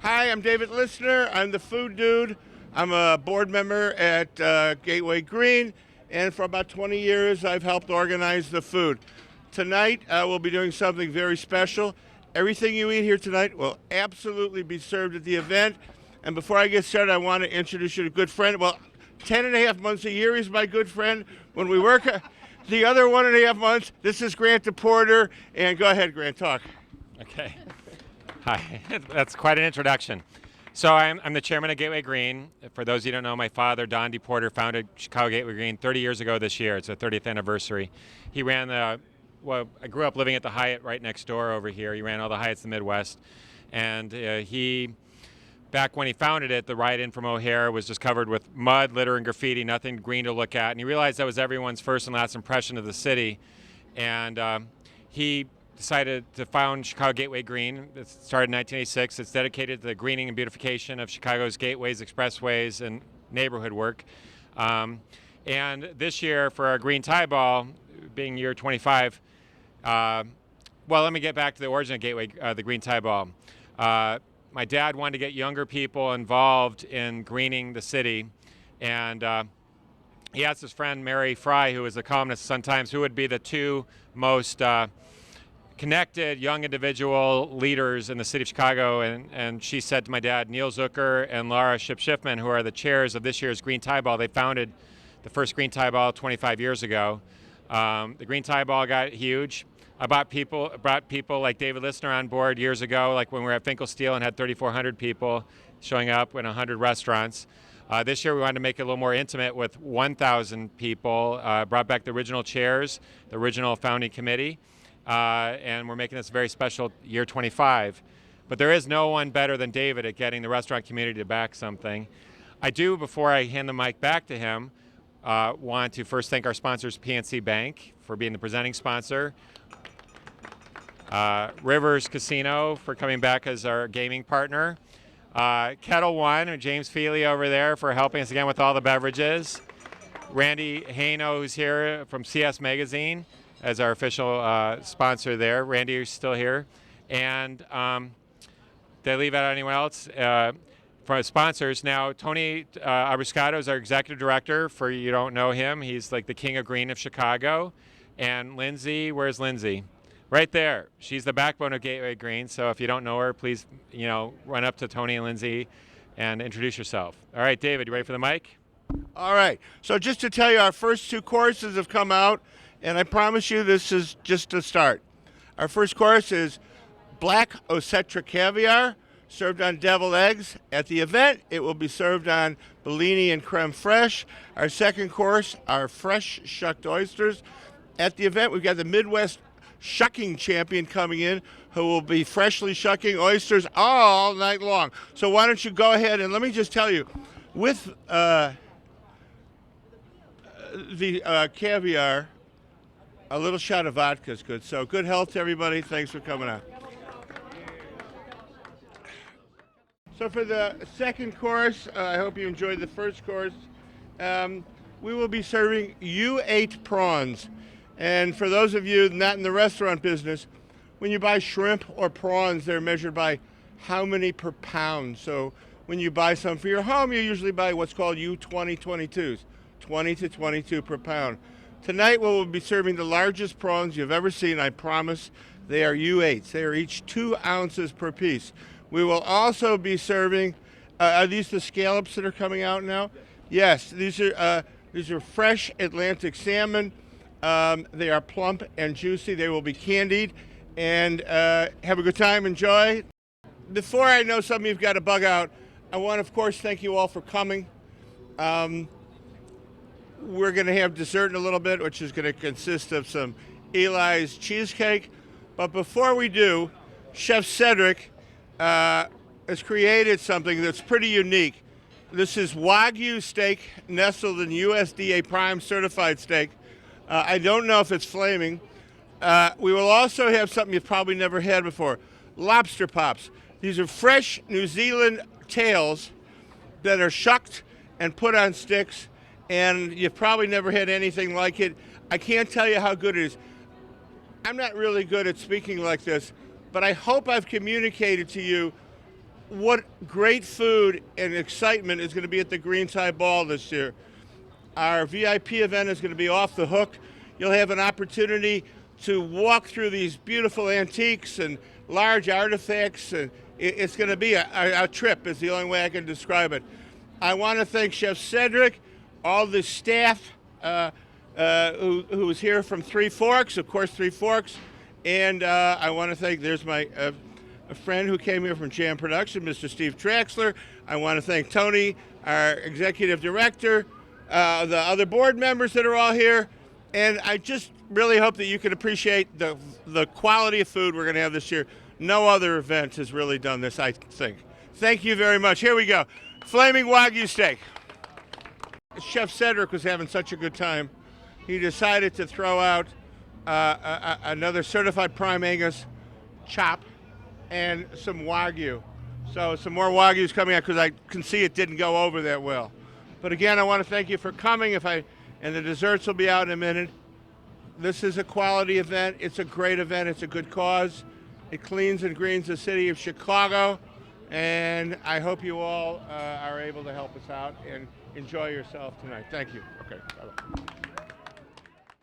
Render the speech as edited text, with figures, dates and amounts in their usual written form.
Hi, I'm David Listener. I'm the food dude. I'm a board member at Gateway Green, and for about 20 years I've helped organize the food. Tonight we'll be doing something very special. Everything you eat here tonight will absolutely be served at the event. And before I get started, I want to introduce you to a good friend. Well, 10 and a half months a year he's my good friend. When we work the other 1.5 months, this is Grant DePorter. And go ahead, Grant, talk. Okay. Hi. That's quite an introduction. So I'm the chairman of Gateway Green. For those of you who don't know, my father, Don DePorter, founded Chicago Gateway Green 30 years ago this year. It's the 30th anniversary. He ran I grew up living at the Hyatt right next door over here. He ran all the Hyatts in the Midwest. And back when he founded it, the ride in from O'Hare was just covered with mud, litter, and graffiti, nothing green to look at. And he realized that was everyone's first and last impression of the city. And he decided to found Chicago Gateway Green. It started in 1986. It's dedicated to the greening and beautification of Chicago's gateways, expressways, and neighborhood work. And this year, for our Green Tie Ball, being year 25, well, let me get back to the origin of Gateway, the Green Tie Ball. My dad wanted to get younger people involved in greening the city, and he asked his friend Mary Fry, who was a columnist at Sun-Times, who would be the two most connected young individual leaders in the city of Chicago, and she said to my dad, Neil Zucker and Laura Schiffman, who are the chairs of this year's Green Tie Ball. They founded the first Green Tie Ball 25 years ago. The Green Tie Ball got huge. I brought people like David Listener on board years ago, like when we were at Finkelstein and had 3,400 people showing up in 100 restaurants. This year we wanted to make it a little more intimate with 1,000 people, brought back the original chairs, the original founding committee, and we're making this a very special year 25. But there is no one better than David at getting the restaurant community to back something. I do, before I hand the mic back to him, want to first thank our sponsors, PNC Bank, for being the presenting sponsor, Rivers Casino for coming back as our gaming partner, Kettle One, and James Feely over there for helping us again with all the beverages, Randy Haino, who's here from CS Magazine, as our official sponsor there. Randy, you're still here. And did I leave out anyone else? For our sponsors, now Tony Abriscato is our executive director. For you don't know him, he's like the king of green of Chicago. And Lindsay, where's Lindsay? Right there. She's the backbone of Gateway Green. So if you don't know her, please, run up to Tony and Lindsay and introduce yourself. All right, David, you ready for the mic? All right. So just to tell you, our first two courses have come out, and I promise you this is just a start. Our first course is black Osetra caviar, served on deviled eggs. At the event, it will be served on Bellini and creme fraiche. Our second course are fresh shucked oysters. At the event, we've got the Midwest shucking champion coming in, who will be freshly shucking oysters all night long. So why don't you go ahead and let me just tell you, with the caviar, a little shot of vodka is good. So good health to everybody. Thanks for coming out. So for the second course, I hope you enjoyed the first course. We will be serving U8 prawns. And for those of you not in the restaurant business, when you buy shrimp or prawns, they're measured by how many per pound. So when you buy some for your home, you usually buy what's called U2022s, 20 to 22 per pound. Tonight we will be serving the largest prawns you've ever seen, I promise. They are U8s. They are each 2 ounces per piece. We will also be serving, are these the scallops that are coming out now? Yes, these are fresh Atlantic salmon. They are plump and juicy. They will be candied. And have a good time, enjoy. Before I know some of you've got to bug out, I want to, of course, thank you all for coming. We're going to have dessert in a little bit, which is going to consist of some Eli's cheesecake. But before we do, Chef Cedric has created something that's pretty unique. This is Wagyu steak nestled in USDA Prime certified steak. I don't know if it's flaming. We will also have something you've probably never had before, lobster pops. These are fresh New Zealand tails that are shucked and put on sticks, and you've probably never had anything like it. I can't tell you how good it is. I'm not really good at speaking like this, but I hope I've communicated to you what great food and excitement is going to be at the Greenside Ball this year. Our VIP event is going to be off the hook. You'll have an opportunity to walk through these beautiful antiques and large artifacts. And it's going to be a trip, is the only way I can describe it. I want to thank Chef Cedric, all the staff who was here from 3FORKS, of course, 3FORKS. And I want to thank, there's my a friend who came here from Jam Production, Mr. Steve Traxler. I want to thank Tony, our executive director, the other board members that are all here. And I just really hope that you can appreciate the quality of food we're going to have this year. No other event has really done this, I think. Thank you very much. Here we go. Flaming Wagyu steak. Chef Cedric was having such a good time. He decided to throw out another certified prime Angus chop and some Wagyu. So some more Wagyu is coming out because I can see it didn't go over that well. But again, I want to thank you for coming. And the desserts will be out in a minute. This is a quality event. It's a great event. It's a good cause. It cleans and greens the city of Chicago. And I hope you all are able to help us out and enjoy yourself tonight. Thank you. Okay, bye-bye.